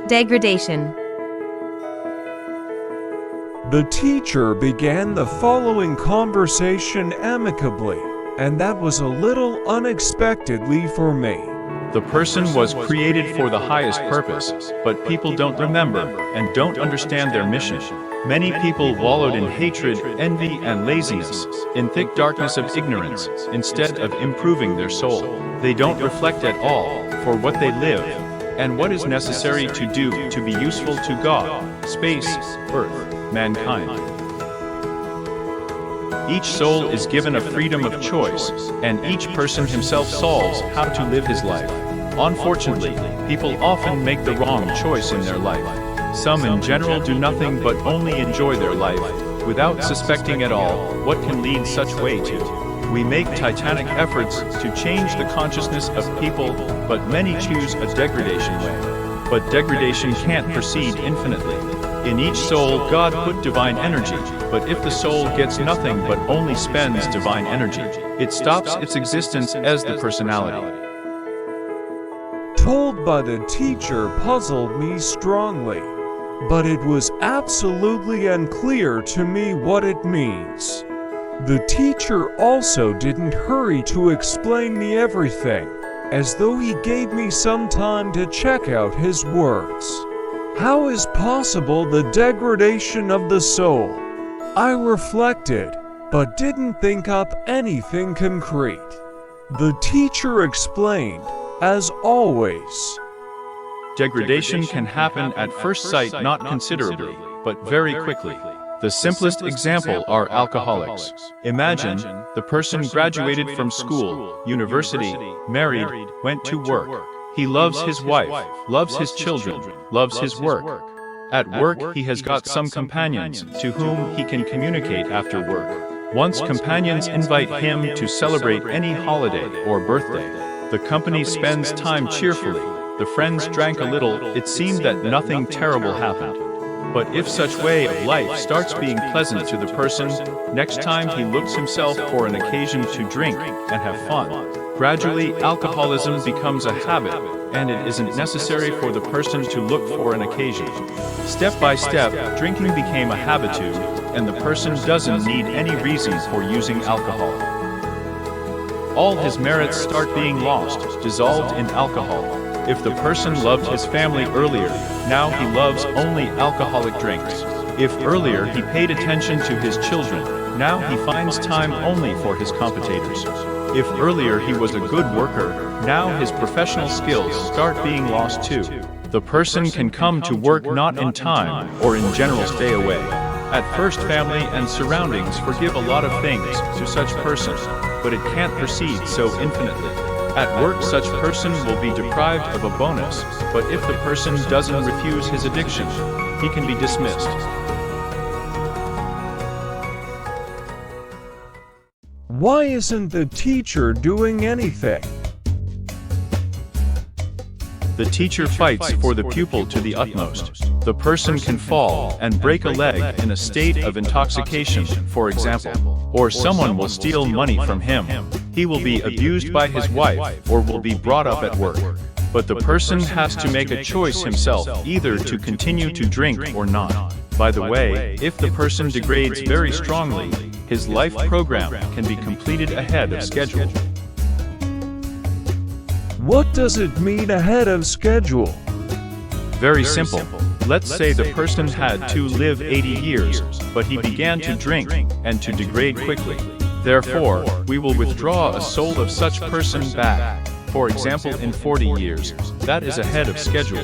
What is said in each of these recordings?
Degradation. The teacher began the following conversation amicably, and that was a little unexpectedly for me. The person was created for the highest purpose, but people don't remember and don't understand their mission. Many people wallowed in hatred, envy, and laziness, in thick darkness of ignorance, instead of improving their soul. They don't reflect at all for what they live and what is necessary to do to be useful to God, space, earth, mankind. Each soul is given a freedom of choice, and each person himself solves how to live his life. Unfortunately, people often make the wrong choice in their life. Some in general do nothing but only enjoy their life, without suspecting at all what can lead such way to. We make titanic efforts to change the consciousness of people, but many choose a degradation way. But degradation can't proceed infinitely. In each soul, God put divine energy, but if the soul gets nothing but only spends divine energy, it stops its existence as the personality. Told by the teacher puzzled me strongly, but it was absolutely unclear to me what it means. The teacher also didn't hurry to explain me everything, as though he gave me some time to check out his words. How is possible the degradation of the soul? I reflected, but didn't think up anything concrete. The teacher explained, as always. Degradation can happen at first sight not considerably, but very quickly. The simplest example are alcoholics. Imagine, the person graduated from school, university, married, went to work. He loves his wife, loves his children, loves his work. At work he has got some companions to whom he can communicate after work. Once companions invite him to celebrate any holiday or birthday. The company spends time cheerfully. The friends drank a little, it seemed that nothing terrible happened. But if such way of life starts being pleasant to the person, next time he looks himself for an occasion to drink and have fun. Gradually, alcoholism becomes a habit, and it isn't necessary for the person to look for an occasion. Step by step, drinking became a habitude, and the person doesn't need any reason for using alcohol. All his merits start being lost, dissolved in alcohol. If the person loved his family earlier, now he loves only alcoholic drinks. If earlier he paid attention to his children, now he finds time only for his competitors. If earlier he was a good worker, now his professional skills start being lost too. The person can come to work not in time, or in general stay away. At first, family and surroundings forgive a lot of things to such person, but it can't proceed so infinitely. At work, such person will be deprived of a bonus, but if the person doesn't refuse his addiction, he can be dismissed. Why isn't the teacher doing anything? The teacher fights for the pupil to the utmost. The person can fall and break a leg in a state of intoxication, for example, or someone will steal money from him. He will be abused by his wife or will be brought up at work. But the person has to make a choice himself, either to continue to drink or not. By the way, if the person degrades very strongly, his life program can be completed ahead of schedule. What does it mean ahead of schedule? Very simple. Let's say the person had to live 80 years, but he began to drink and to degrade quickly. Therefore, we will withdraw a soul of such person back, for example in 40 years. That is ahead of schedule.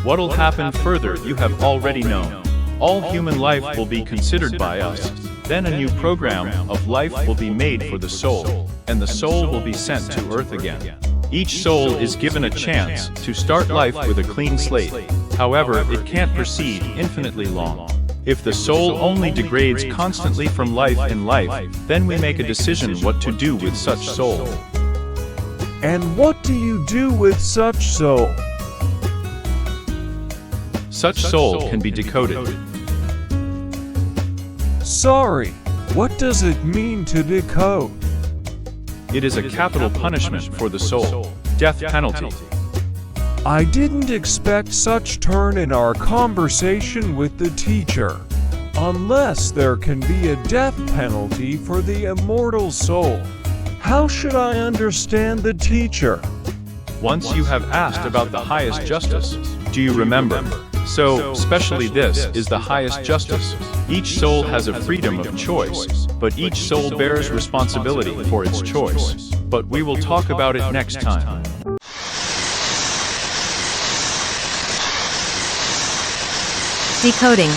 What'll happen further you have already known. All human life will be considered by us. Then a new program of life will be made for the soul, and the soul will be sent to earth again. Each soul is given a chance to start life with a clean slate. However, it can't proceed infinitely long. If the soul only degrades constantly from life in life, then we make a decision what to do with such soul. And what do you do with such soul? Such soul can be decoded. Sorry, what does it mean to decode? It is a capital punishment for the soul, death penalty. I didn't expect such turn in our conversation with the teacher. Unless there can be a death penalty for the immortal soul, how should I understand the teacher? Once you have asked about the highest justice, do you remember? So, especially this is the highest justice. Each soul has a freedom of choice, but each soul bears responsibility for its choice. But we will talk about it next time. Decoding.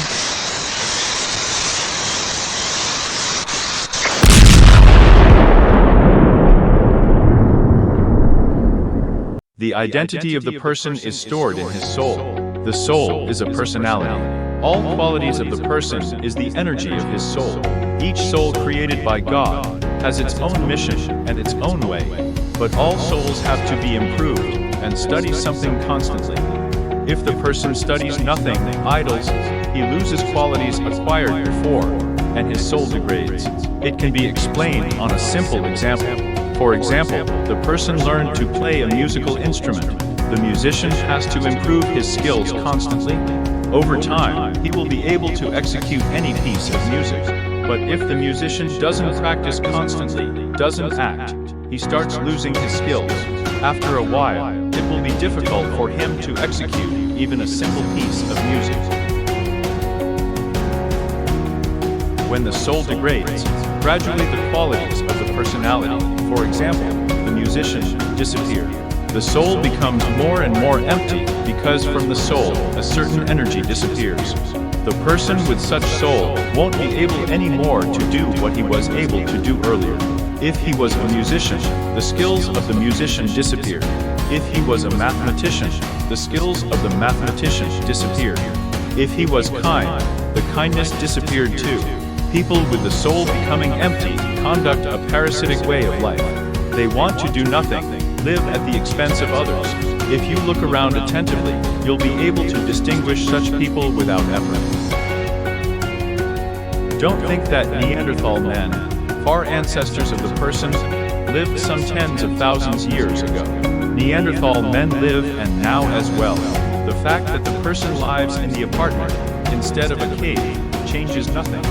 The identity of the person is stored in his soul. The soul is a personality. All qualities of the person is the energy of his soul. Each soul created by God has its own mission and its own way, but all souls have to be improved and study something constantly. If the person studies nothing, idles, he loses qualities acquired before, and his soul degrades. It can be explained on a simple example. For example, the person learned to play a musical instrument. The musician has to improve his skills constantly. Over time, he will be able to execute any piece of music. But if the musician doesn't practice constantly, doesn't act, he starts losing his skills. After a while, it will be difficult for him to execute even a simple piece of music. When the soul degrades, gradually the qualities of the personality, for example, the musician, disappear. The soul becomes more and more empty because from the soul, a certain energy disappears. The person with such soul won't be able anymore to do what he was able to do earlier. If he was a musician, the skills of the musician disappeared. If he was a mathematician, the skills of the mathematician disappeared. If he was kind, the kindness disappeared too. People with the soul becoming empty conduct a parasitic way of life. They want to do nothing, live at the expense of others. If you look around attentively, you'll be able to distinguish such people without effort. Don't think that Neanderthal men, far ancestors of the person, lived some tens of thousands years ago. Neanderthal men live and now as well. The fact that the person lives in the apartment instead of a cave changes nothing.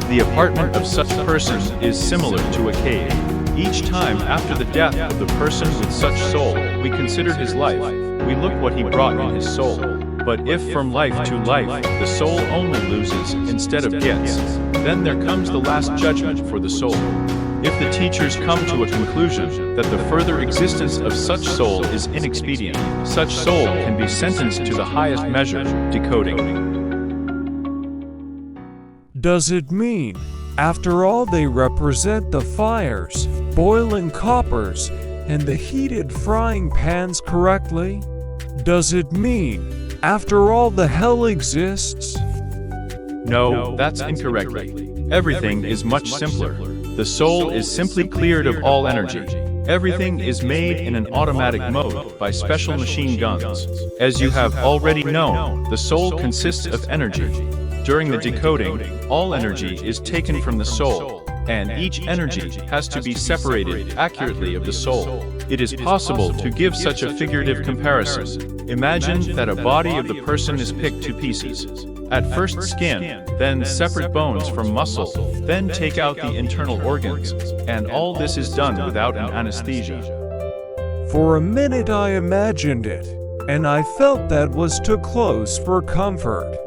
The apartment of such a person is similar to a cave. Each time after the death of the person with such soul, we consider his life, we look what he brought in his soul. But if from life to life, the soul only loses instead of gets, then there comes the last judgment for the soul. If the teachers come to a conclusion that the further existence of such soul is inexpedient, such soul can be sentenced to the highest measure, decoding. Does it mean, after all, they represent the fires, boiling coppers, and the heated frying pans correctly? Does it mean, after all, the hell exists? No, that's incorrectly. Everything is much simpler. The soul is simply cleared of all energy. Everything is made in an automatic mode by special machine guns. As you have already known, the soul consists of energy. During the decoding, all energy is taken from the soul, and each energy has to be separated accurately of the soul. It is possible to give such a figurative comparison. Imagine that a body of the person is picked to pieces. At first skin, then separate bones from muscle, then take out the internal organs, and all this is done without an anesthesia. For a minute I imagined it, and I felt that was too close for comfort.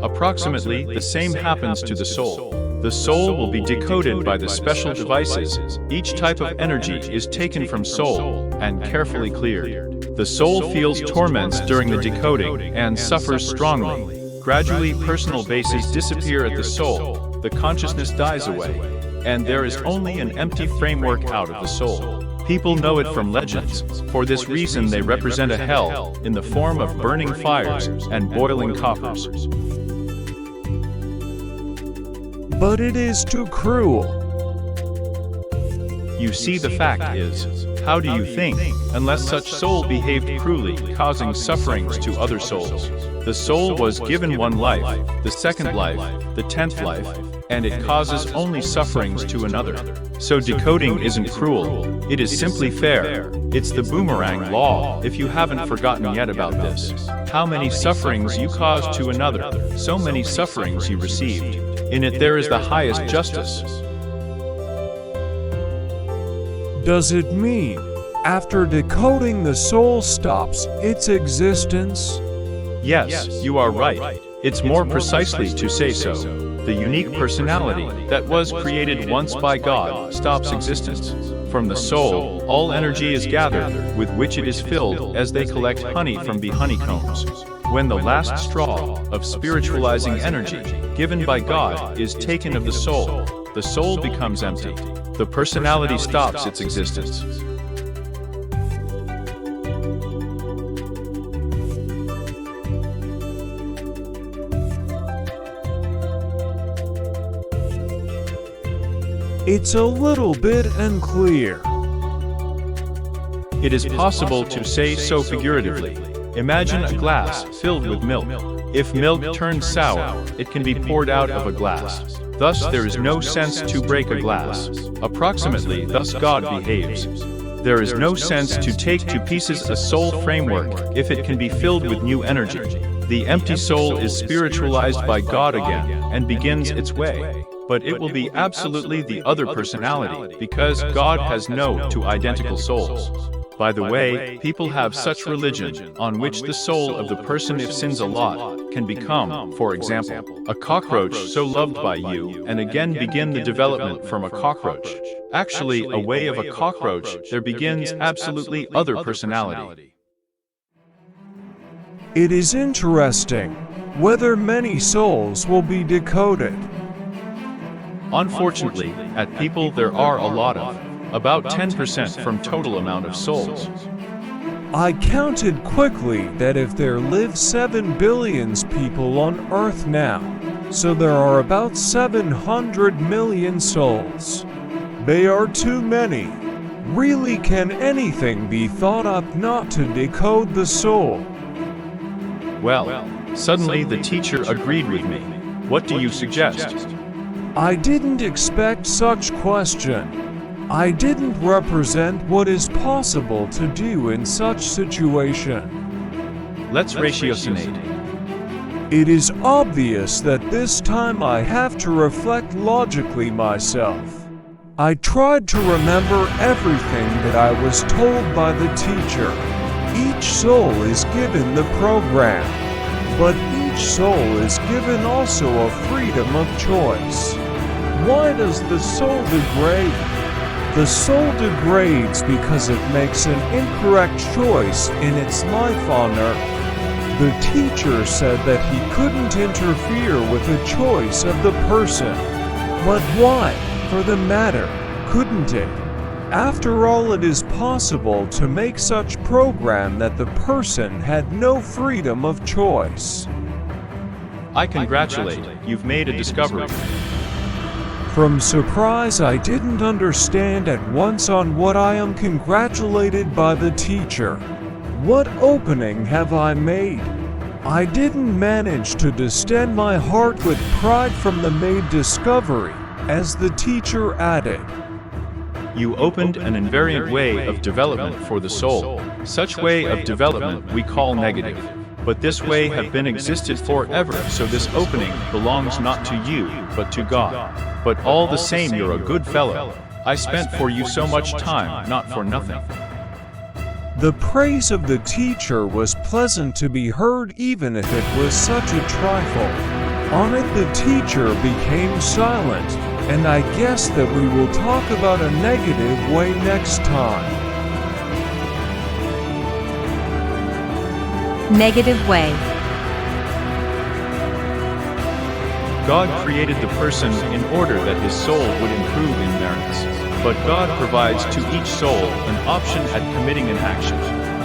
Approximately the same happens to the soul. The soul will be decoded by the special devices. Each type of energy is taken from soul and carefully cleared. The soul feels torments during the decoding and suffers strongly. Gradually, personal bases disappear at the soul, the consciousness dies away, and there is only an empty framework out of the soul. People know it from legends. For this reason they represent a hell in the form of burning fires and boiling coppers. But it is too cruel. You see, the fact is, how do you think, unless such soul behaved cruelly, causing sufferings to other souls? The soul was given one life, the second life, the 10th life, and it causes only sufferings to another. So decoding isn't cruel, it is simply fair. It's the boomerang law, if you haven't forgotten yet about this. How many sufferings you caused to another, so many sufferings you received. In it there is the highest justice. Does it mean, after decoding the soul stops its existence? Yes, you are right. It's more precisely to say so. The unique personality that was created once by God stops existence. From the soul, all energy is gathered, with which it is filled as they collect honey from bee honeycombs. When the last straw of spiritualizing energy, given by God, is taken of the soul becomes empty. The personality stops its existence. It's a little bit unclear. It is possible to say so figuratively. Imagine a glass filled with milk. If milk turns sour, it can be poured out of a glass. Thus there is no sense to break a glass. Approximately thus God behaves. There is no sense to take to pieces a soul framework if it can be filled with new energy. The empty soul is spiritualized by God again and begins its way. But it will be absolutely the other personality, because God has no two identical souls. By the way, people have such religion on which the soul of the person, if sins a lot, can become, for example, a cockroach so loved by you, and again begin the development from a cockroach. Actually, a way of a cockroach, there begins absolutely other personality. It is interesting whether many souls will be decoded. Unfortunately, at people there are a lot of, about 10% from total amount of souls. I counted quickly that if there live 7 billion people on Earth now, so there are about 700 million souls. They are too many. Really, can anything be thought up not to decode the soul? Well, suddenly the teacher agreed with me. What do you suggest? I didn't expect such question. I didn't represent what is possible to do in such situation. Let's ratiocinate. It is obvious that this time I have to reflect logically myself. I tried to remember everything that I was told by the teacher. Each soul is given the program, but each soul is given also a freedom of choice. Why does the soul degrade? The soul degrades because it makes an incorrect choice in its life on Earth. The teacher said that he couldn't interfere with the choice of the person. But why, for the matter, couldn't it? After all, it is possible to make such program that the person had no freedom of choice. I congratulate, you've made a discovery. From surprise, I didn't understand at once on what I am congratulated by the teacher. What opening have I made? I didn't manage to distend my heart with pride from the made discovery, as the teacher added. You opened an invariant way of development for the soul. Such way of development we call negative. But this way have been existed forever, so this opening belongs not to you, but to God. But all the same, you're a good fellow. I spent for you so much time, not for nothing. The praise of the teacher was pleasant to be heard, even if it was such a trifle. On it the teacher became silent, and I guess that we will talk about a negative way next time. Negative way. God created the person in order that his soul would improve in merits. But God provides to each soul an option at committing an action.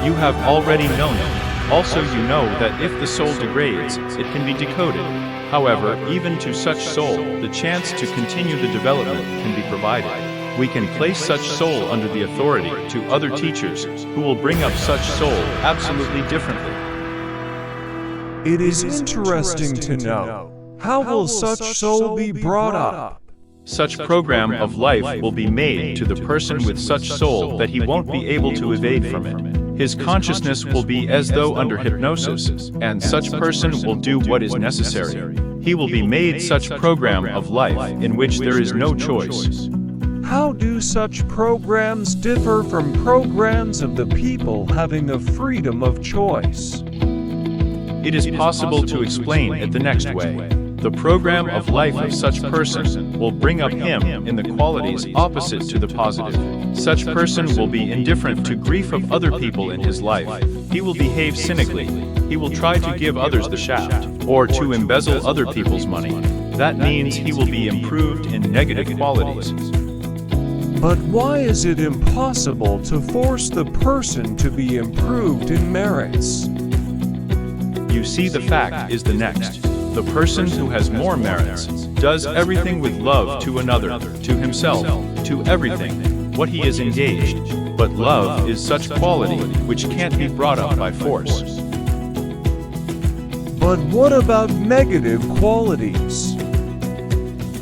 You have already known it. Also you know that if the soul degrades, it can be decoded. However, even to such soul, the chance to continue the development can be provided. We can place such soul under the authority to other teachers who will bring up such soul absolutely differently. It is interesting to know How will such soul be brought up? Such program of life will be made to the person with such soul that he won't be able to evade from it. His consciousness will be as though under hypnosis, and such person will do what is necessary. He will be made such program of life in which there is no choice. How do such programs differ from programs of the people having a freedom of choice? It is possible to explain it the next way. The program of life of such person will bring up him in the qualities opposite to the positive. Such person will be indifferent to grief of other people in his life. He will behave cynically. He will try to give others the shaft, or to embezzle other people's money. That means he will be improved in negative qualities. But why is it impossible to force the person to be improved in merits? You see, the fact is the next. The person who has more merits does everything with love to another, to himself, to everything, what he is engaged. But love is such quality which can't be brought up by force. But what about negative qualities?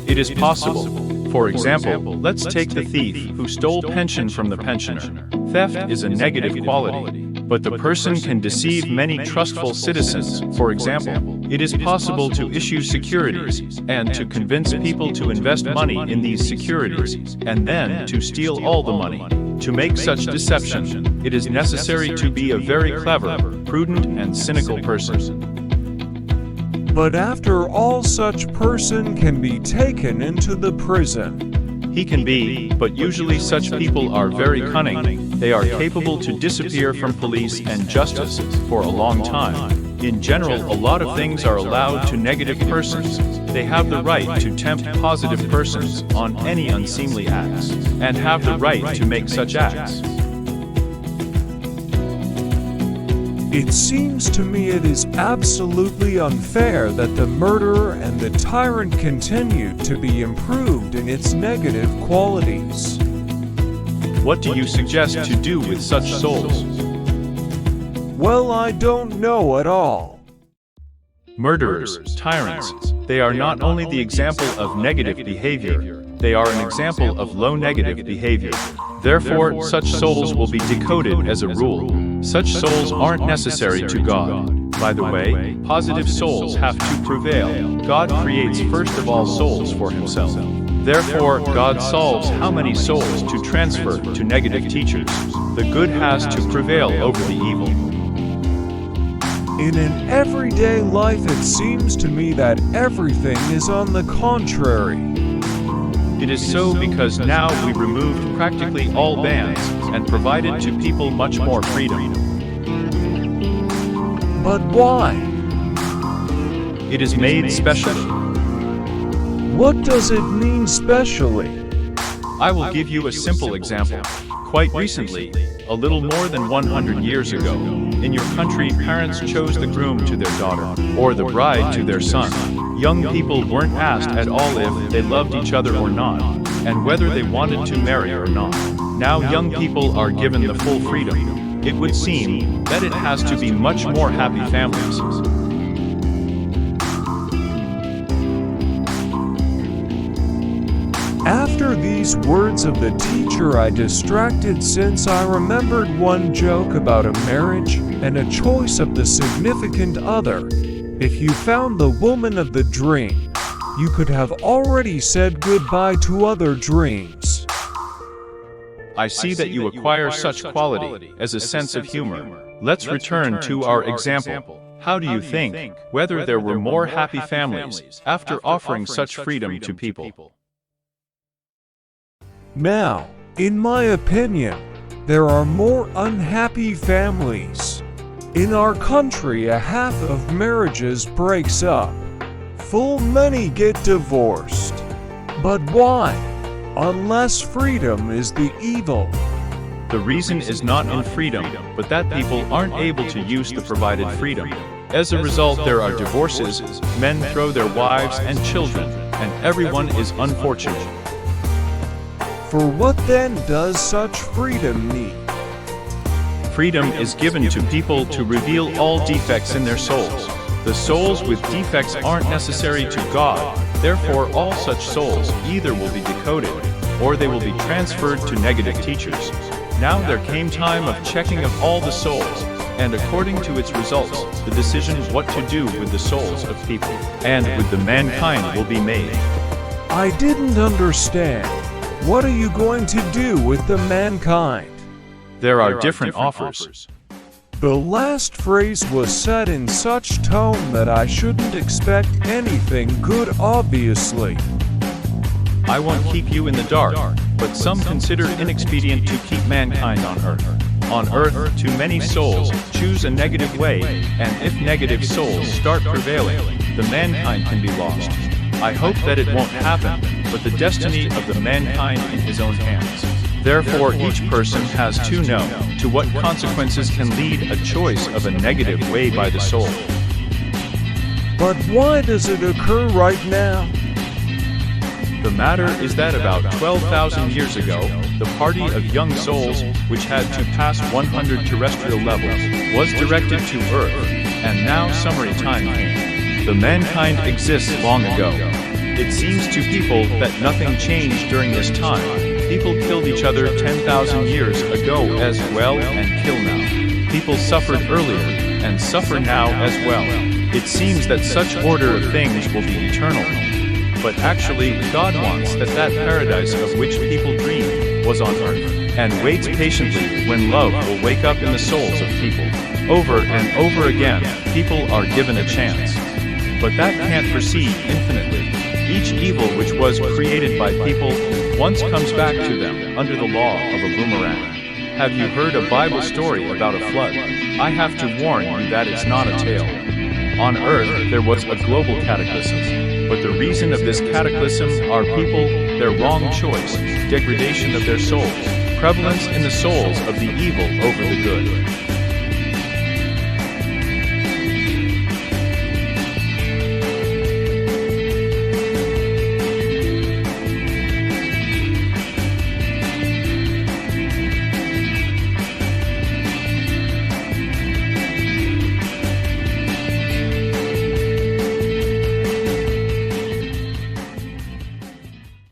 It is possible. For example, let's take the thief who stole pension from the pensioner. Theft is a negative quality. But the person can deceive many trustful citizens. For example, it is possible to issue securities and to convince people to invest money in these securities and then to steal all the money. To make such deception, it is necessary to be a very clever, prudent, and cynical person. But after all, such person can be taken into the prison. He can be, but usually such people are very cunning. They are capable to disappear from police and justice for a long time. In general, a lot of things are allowed to negative persons. They have the right to tempt positive persons on any unseemly acts, and have the right to make such acts. It seems to me it is absolutely unfair that the murderer and the tyrant continue to be improved in its negative qualities. What do you suggest to do with such souls? Well, I don't know at all. Murderers, tyrants, they are not only the example of negative behavior, they are an example of low negative behavior. Therefore, such souls will be decoded as a rule. Such souls aren't necessary to God. By the way, positive souls have to prevail. God creates first of all souls for himself. Therefore, God solves how many souls to transfer to negative teachers. The good has to prevail over the evil. In an everyday life, it seems to me that everything is on the contrary. It is so because now we removed practically all bans and provided to people much more freedom. But why? It is made specially. What does it mean specially? I will give you a simple example. Quite recently, a little more than 100 years ago, in your country, parents chose the groom to their daughter, or the bride to their son. Young people weren't asked at all if they loved each other or not, and whether they wanted to marry or not. Now young people are given the full freedom. It would seem that it has to be much more happy families. After these words of the teacher, I distracted since I remembered one joke about a marriage and a choice of the significant other. If you found the woman of the dream, you could have already said goodbye to other dreams. I see that you acquire such quality as a sense of humor. Let's return to our example. How do you think whether there were more happy families after offering such freedom to people? Now, in my opinion, there are more unhappy families. In our country, a half of marriages breaks up. Full many get divorced. But why? Unless freedom is the evil. The reason is not in freedom, but that people aren't able to use the provided freedom. As a result, there are divorces, men throw their wives and children, and everyone is unfortunate. For what then does such freedom need? Freedom is given to people to reveal all defects in their souls. The souls with defects aren't necessary to God, therefore all such souls either will be decoded, or they will be transferred to negative teachers. Now there came time of checking of all the souls, and according to its results, the decision what to do with the souls of people, and with the mankind will be made. I didn't understand. What are you going to do with the mankind? There are different offers. The last phrase was said in such tone that I shouldn't expect anything good, obviously. I won't keep you in the dark, but some consider inexpedient to keep mankind on earth. On earth, too many souls choose a negative way, and if negative souls start prevailing, the mankind can be lost. I hope that it won't happen, but the destiny of the mankind in his own hands. Therefore each person has to know to what consequences can lead a choice of a negative way by the soul. But why does it occur right now? The matter is that about 12,000 years ago, the party of young souls, which had to pass 100 terrestrial levels, was directed to Earth, and now summary time came. The mankind exists long ago. It seems to people that nothing changed during this time. People killed each other 10,000 years ago as well and kill now. People suffered earlier and suffer now as well. It seems that such order of things will be eternal. But actually, God wants that paradise of which people dream was on earth, and waits patiently when love will wake up in the souls of people. Over and over again, people are given a chance. But that can't proceed infinitely. Each evil which was created by people once comes back to them under the law of a boomerang. Have you heard a Bible story about a flood? I have to warn you that it's not a tale. On earth there was a global cataclysm, but the reason of this cataclysm are people, their wrong choice, degradation of their souls, prevalence in the souls of the evil over the good.